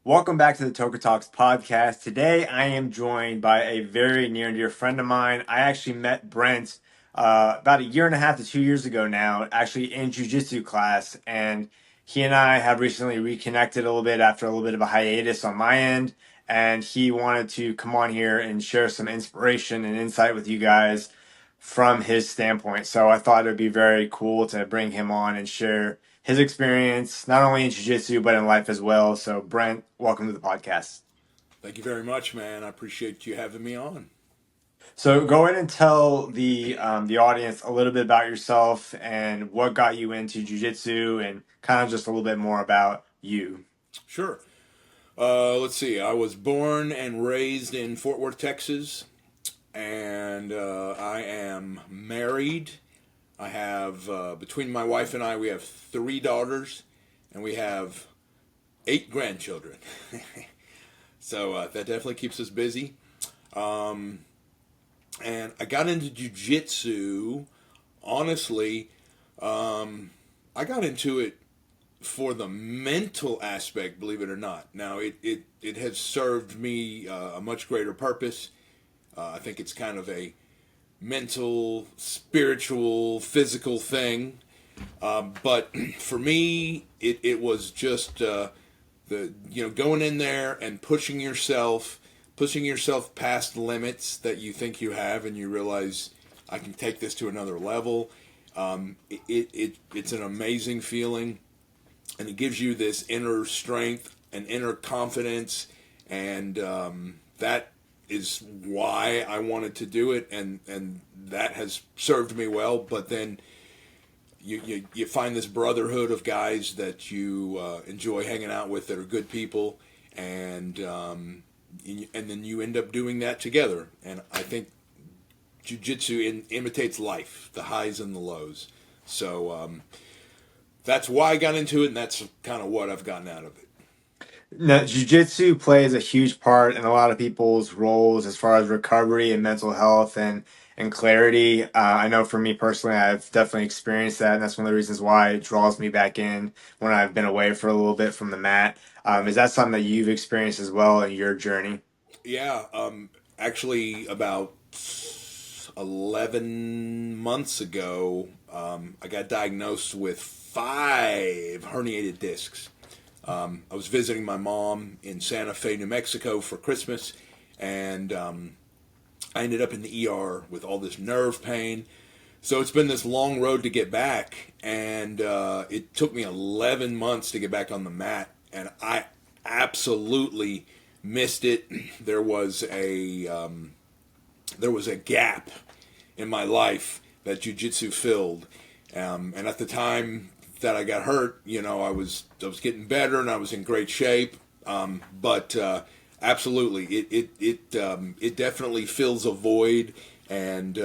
Welcome back to the Toker Talks podcast. Today, I am joined by a very near and dear friend of mine. I actually met Brent about a year and a half to 2 years ago now, actually in Jiu Jitsu class. And he and I have recently reconnected a little bit after a little bit of a hiatus on my end. And he wanted to come on here and share some inspiration and insight with you guys from his standpoint. So I thought it would be very cool to bring him on and share his experience, not only in jiu-jitsu, but in life as well. So, Brent, welcome to the podcast. Thank you very much, man. I appreciate you having me on. So, go ahead and tell the audience a little bit about yourself and what got you into jiu-jitsu and kind of just a little bit more about you. Sure. Let's see. I was born and raised in Fort Worth, Texas, and I am married. I have, between my wife and I, we have 3 daughters, and we have 8 grandchildren. So that definitely keeps us busy. And I got into jiu-jitsu, honestly, I got into it for the mental aspect, believe it or not. Now, it has served me a much greater purpose. I think it's kind of a mental, spiritual, physical thing. But for me, it was just going in there and pushing yourself past limits that you think you have, and you realize I can take this to another level. It's an amazing feeling, and it gives you this inner strength and inner confidence, and that is why I wanted to do it, and that has served me well. But then you find this brotherhood of guys that you enjoy hanging out with that are good people, and then you end up doing that together. And I think jiu-jitsu imitates life, the highs and the lows. So that's why I got into it, and that's kind of what I've gotten out of it. Now, jiu-jitsu plays a huge part in a lot of people's roles as far as recovery and mental health and clarity. I know for me personally, I've definitely experienced that, and that's one of the reasons why it draws me back in when I've been away for a little bit from the mat. Is that something that you've experienced as well in your journey? Yeah, actually, about 11 months ago, I got diagnosed with 5 herniated discs. I was visiting my mom in Santa Fe, New Mexico for Christmas, and I ended up in the ER with all this nerve pain. So it's been this long road to get back, and it took me 11 months to get back on the mat, and I absolutely missed it. There was a gap in my life that jiu-jitsu filled, and at the time that I got hurt, I was getting better and I was in great shape. But absolutely, it definitely fills a void, and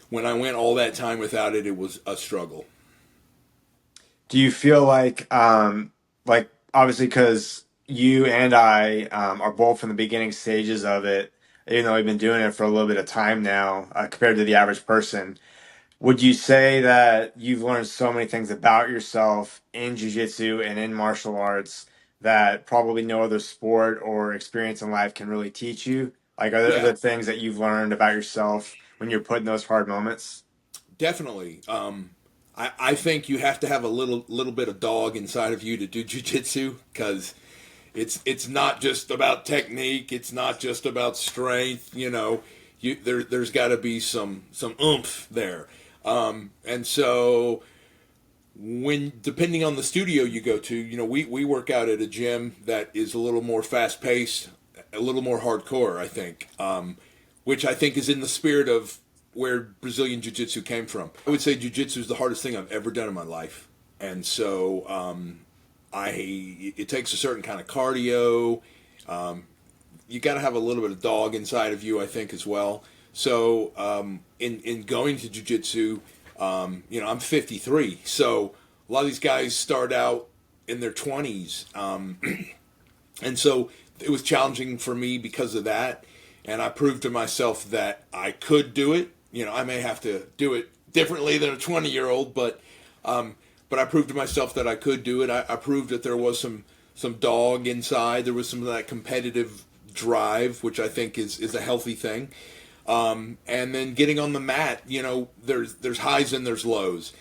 when I went all that time without it, it was a struggle. Do you feel like obviously because you and I are both in the beginning stages of it, even though we've been doing it for a little bit of time now, compared to the average person, would you say that you've learned so many things about yourself in jiu-jitsu and in martial arts that probably no other sport or experience in life can really teach you? Like, are Yeah, there things that you've learned about yourself when you're put in those hard moments? definitely. I think you have to have a little bit of dog inside of you to do jujitsu, because it's not just about technique. It's not just about strength. There's got to be some oomph there. And so when, depending on the studio you go to, we work out at a gym that is a little more fast paced, a little more hardcore, I think, which I think is in the spirit of where Brazilian Jiu Jitsu came from. I would say Jiu Jitsu is the hardest thing I've ever done in my life. And so it takes a certain kind of cardio. You got to have a little bit of dog inside of you, I think, as well. So in going to jiu-jitsu, I'm 53, so a lot of these guys start out in their 20s, and so it was challenging for me because of that. And I proved to myself that I could do it. I may have to do it differently than a 20-year-old, but I proved to myself that I could do it. I proved that there was some dog inside. There was some of that competitive drive, which I think is a healthy thing. And then getting on the mat, there's highs and there's lows.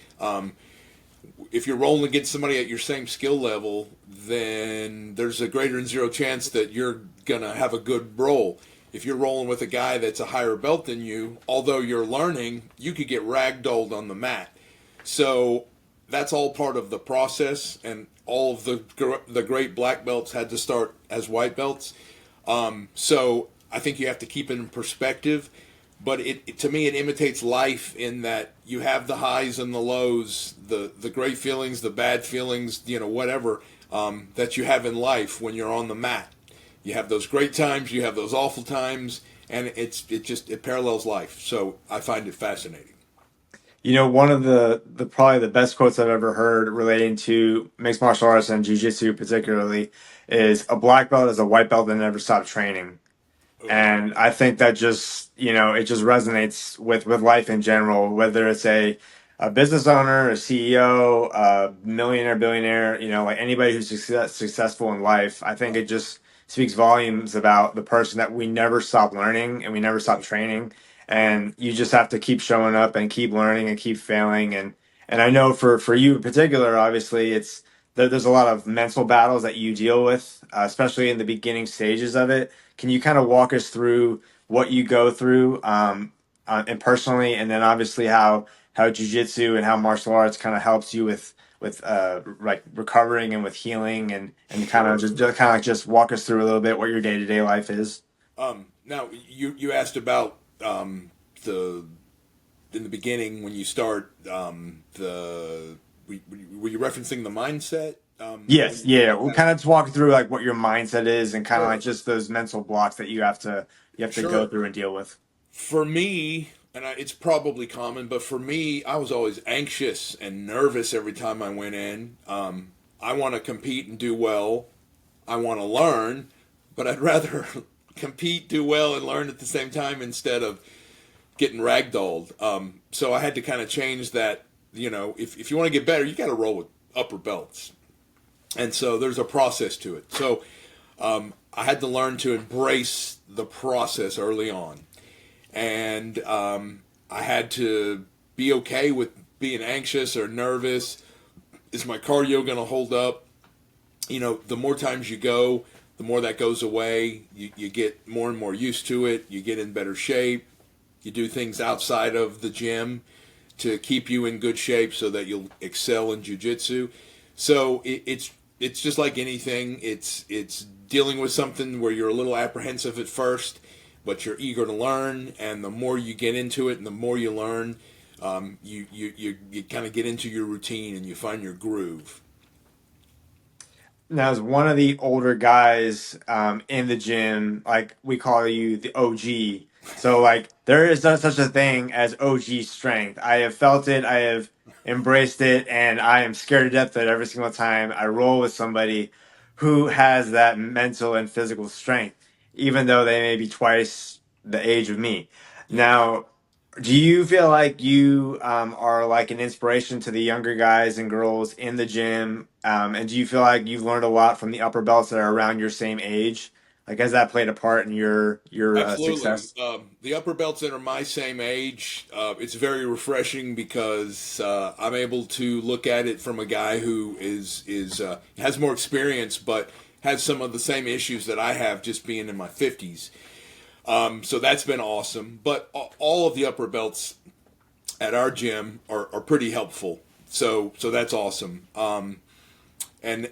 If you're rolling against somebody at your same skill level, then there's a greater than zero chance that you're gonna have a good roll. If you're rolling with a guy that's a higher belt than you, although you're learning, you could get ragdolled on the mat. So that's all part of the process, and all of the great black belts had to start as white belts. So I think you have to keep it in perspective. But to me, it imitates life in that you have the highs and the lows, the great feelings, the bad feelings, whatever that you have in life when you're on the mat. You have those great times, you have those awful times, and it parallels life. So I find it fascinating. One of the probably the best quotes I've ever heard relating to mixed martial arts and jiu-jitsu particularly is a black belt is a white belt that never stopped training. Oh, And I think that just, it just resonates with life in general, whether it's a business owner, a CEO, a millionaire, billionaire, like anybody who's successful in life. I think right. it just speaks volumes about the person that we never stop learning and we never stop Right. training. And you just have to keep showing up and keep learning and keep failing. And I know for you in particular, obviously, there's a lot of mental battles that you deal with, especially in the beginning stages of it. Can you kind of walk us through what you go through, and personally, and then obviously how jujitsu and how martial arts kind of helps you with like recovering and with healing, and kind of Sure. just kind of like just walk us through a little bit what your day-to-day life is. Now you asked about the in the beginning when you start the were you referencing the mindset? Yes, yeah. We'll Okay. kind of just walk through like what your mindset is and kind of like Sure. just those mental blocks that you have to go Sure. through and deal with. For me, it's probably common, but for me, I was always anxious and nervous every time I went in. I want to compete and do well. I want to learn, but I'd rather compete, do well, and learn at the same time instead of getting ragdolled. So I had to kind of change that. If you want to get better, you got to roll with upper belts, and so there's a process to it. So I had to learn to embrace the process early on, and I had to be okay with being anxious or nervous. Is my cardio going to hold up? The more times you go, the more that goes away. You get more and more used to it. You get in better shape. You do things outside of the gym to keep you in good shape so that you'll excel in jiu-jitsu. So it's just like anything. It's dealing with something where you're a little apprehensive at first, but you're eager to learn. And the more you get into it, and the more you learn, you kind of get into your routine and you find your groove. Now, as one of the older guys in the gym, like we call you the OG. So, like, there is no such a thing as OG strength. I have felt it, I have embraced it, and I am scared to death that every single time I roll with somebody who has that mental and physical strength, even though they may be twice the age of me. Yeah. Now, do you feel like you are like an inspiration to the younger guys and girls in the gym? And do you feel like you've learned a lot from the upper belts that are around your same age? Like, has that played a part in your Absolutely. success? The upper belts that are my same age, it's very refreshing because I'm able to look at it from a guy who is has more experience, but has some of the same issues that I have, just being in my 50s. So that's been awesome. But all of the upper belts at our gym are pretty helpful. So that's awesome. And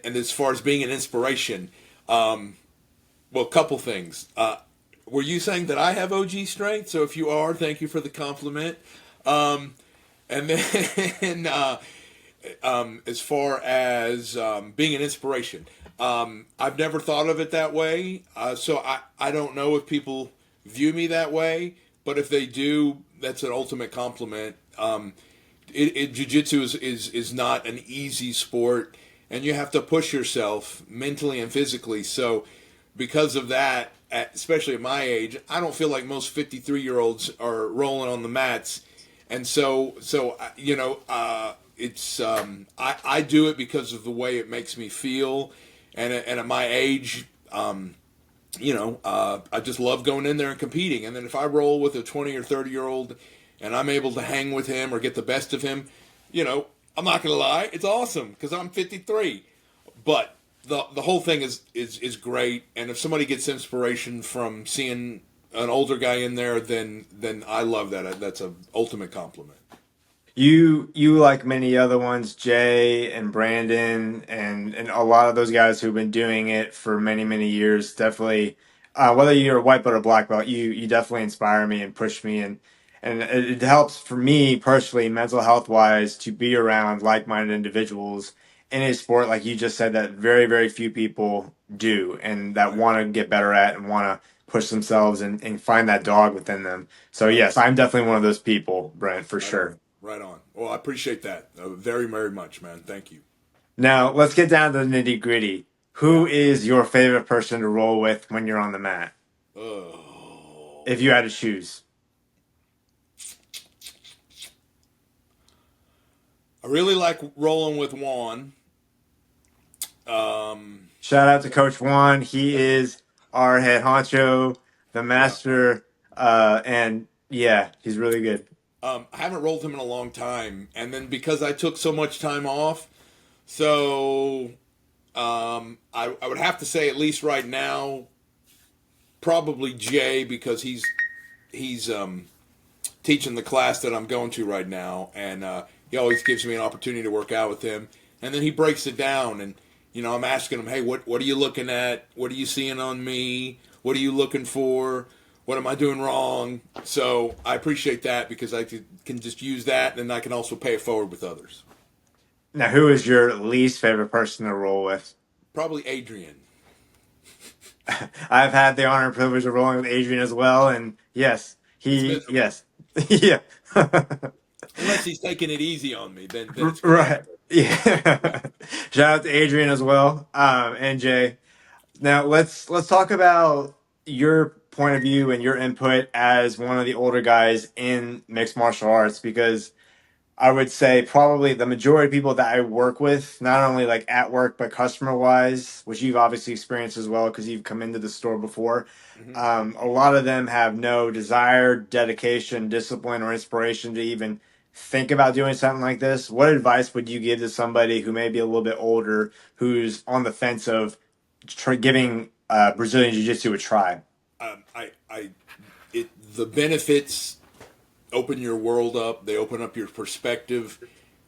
as far as being an inspiration, well, a couple things. Were you saying that I have OG strength? So if you are, thank you for the compliment. And then as far as being an inspiration, I've never thought of it that way. So I don't know if people view me that way, but if they do, that's an ultimate compliment. Jiu-jitsu is not an easy sport, and you have to push yourself mentally and physically. So because of that, especially at my age, I don't feel like most 53-year-olds are rolling on the mats. And so it's I do it because of the way it makes me feel, and at my age, I just love going in there and competing. And then if I roll with a 20 or 30 year old, and I'm able to hang with him or get the best of him, I'm not gonna lie, it's awesome because I'm 53. But the whole thing is great. And if somebody gets inspiration from seeing an older guy in there, then I love that. That's an ultimate compliment. You like many other ones, Jay and Brandon and a lot of those guys who've been doing it for many years. Definitely, whether you're a white belt or black belt, you definitely inspire me and push me, and it helps for me personally, mental health wise, to be around like minded individuals in a sport like you just said that very few people do, and that Right, want to get better at and want to push themselves and find that dog within them. So right, yes, I'm definitely one of those people, Brent, for right on, sure. right on. Well, I appreciate that very much, man. Thank you. Now, let's get down to the nitty gritty. Yeah. Who is your favorite person to roll with when you're on the mat? If you Oh, had to choose. I really like rolling with Juan. Shout out to Coach Juan. He Yep. is our head honcho, the Yeah. master, and yeah, he's really good. I haven't rolled him in a long time, and then because I took so much time off, so I would have to say at least right now, probably Jay because he's teaching the class that I'm going to right now, and he always gives me an opportunity to work out with him, and then he breaks it down, and I'm asking him, hey, what are you looking at? What are you seeing on me? What are you looking for? What am I doing wrong? So I appreciate that because I can just use that, and I can also pay it forward with others. Now, who is your least favorite person to roll with? Probably Adrian. I've had the honor and privilege of rolling with Adrian as well, and yes, It's miserable. yes, yeah. Unless he's taking it easy on me, then it's great. Right. Yeah. Shout out to Adrian as well, and Jay. Now let's talk about your point of view and your input as one of the older guys in mixed martial arts, because I would say probably the majority of people that I work with, not only like at work but customer wise, which you've obviously experienced as well because you've come into the store before. Hmm. A lot of them have no desire, dedication, discipline, or inspiration to even think about doing something like this. What advice would you give to somebody who may be a little bit older, who's on the fence of giving Brazilian Jiu Jitsu a try? I the benefits open your world up. They open up your perspective,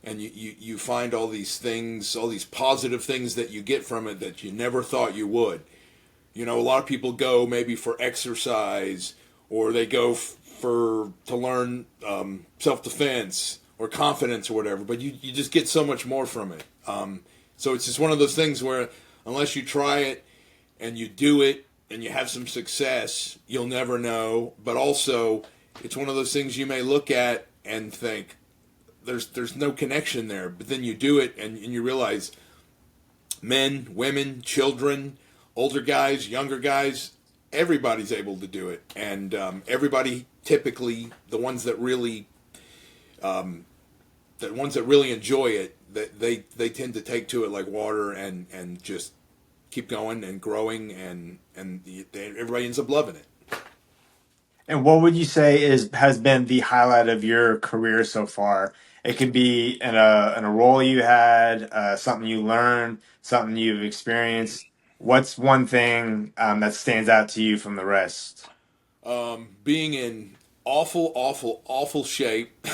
and you find all these things, all these positive things that you get from it that you never thought you would. A lot of people go maybe for exercise, or they go for to learn self defense or confidence or whatever. But you just get so much more from it. So it's just one of those things where unless you try it and you do it and you have some success, you'll never know. But also, it's one of those things you may look at and think there's no connection there. But then you do it and you realize men, women, children, older guys, younger guys, everybody's able to do it, and everybody typically the ones that really enjoy it, that they tend to take to it like water and just keep going and growing, and everybody ends up loving it. And what would you say is has been the highlight of your career so far? It could be in a role you had, something you learned, something you've experienced. What's one thing that stands out to you from the rest? Being in awful shape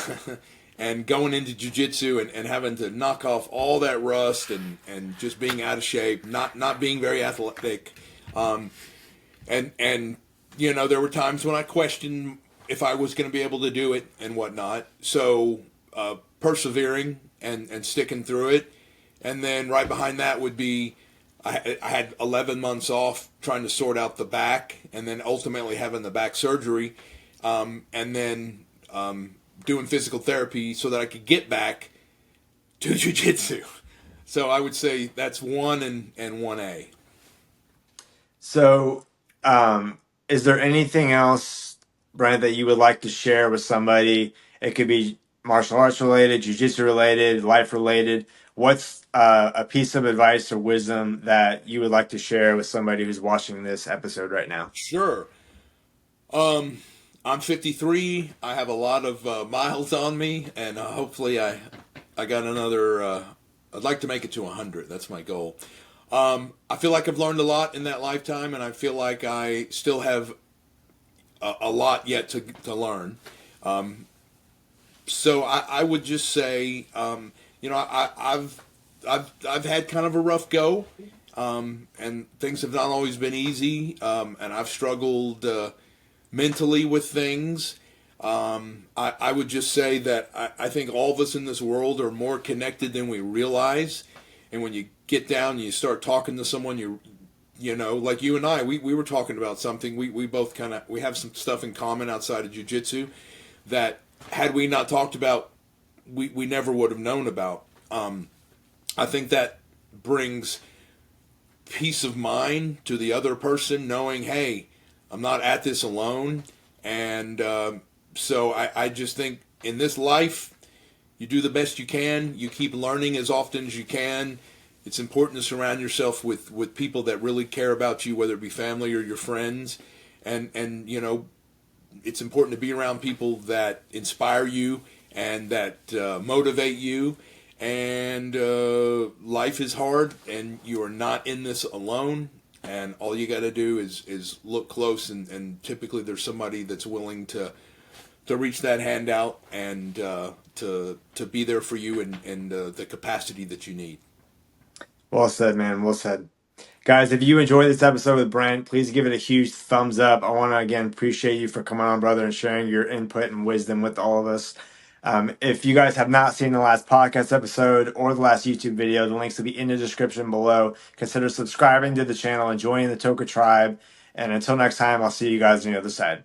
and going into jiu-jitsu and having to knock off all that rust and just being out of shape, not being very athletic. And there were times when I questioned if I was going to be able to do it and whatnot. So persevering and sticking through it. And then right behind that would be I had 11 months off trying to sort out the back, and then ultimately having the back surgery, and then doing physical therapy so that I could get back to jiu-jitsu. So I would say that's one and 1A. So, is there anything else, Brent, that you would like to share with somebody? It could be martial arts related, jujitsu related, life related. What's a piece of advice or wisdom that you would like to share with somebody who's watching this episode right now? Sure. Um, I'm 53. I have a lot of miles on me, and hopefully I got another. I'd like to make it to 100. That's my goal. I feel like I've learned a lot in that lifetime, and I feel like I still have a lot yet to learn. So I would just say, I've had kind of a rough go, and things have not always been easy, and I've struggled mentally with things. I would just say that I think all of us in this world are more connected than we realize, and when you get down and you start talking to someone, like you and I, we were talking about something. We both we have some stuff in common outside of jiu-jitsu that had we not talked about, we never would have known about. I think that brings peace of mind to the other person, knowing, hey, I'm not at this alone. And so I just think in this life, you do the best you can. You keep learning as often as you can. It's important to surround yourself with people that really care about you, whether it be family or your friends. And it's important to be around people that inspire you and that motivate you. And life is hard, and you are not in this alone. And all you got to do is look close, and typically there's somebody that's willing to reach that hand out and to be there for you in the capacity that you need. Well said, man. Well said. Guys, if you enjoyed this episode with Brent, please give it a huge thumbs up. I want to again appreciate you for coming on, brother, and sharing your input and wisdom with all of us. If you guys have not seen the last podcast episode or the last YouTube video, the links will be in the description below. Consider subscribing to the channel and joining the Toka tribe. And until next time, I'll see you guys on the other side.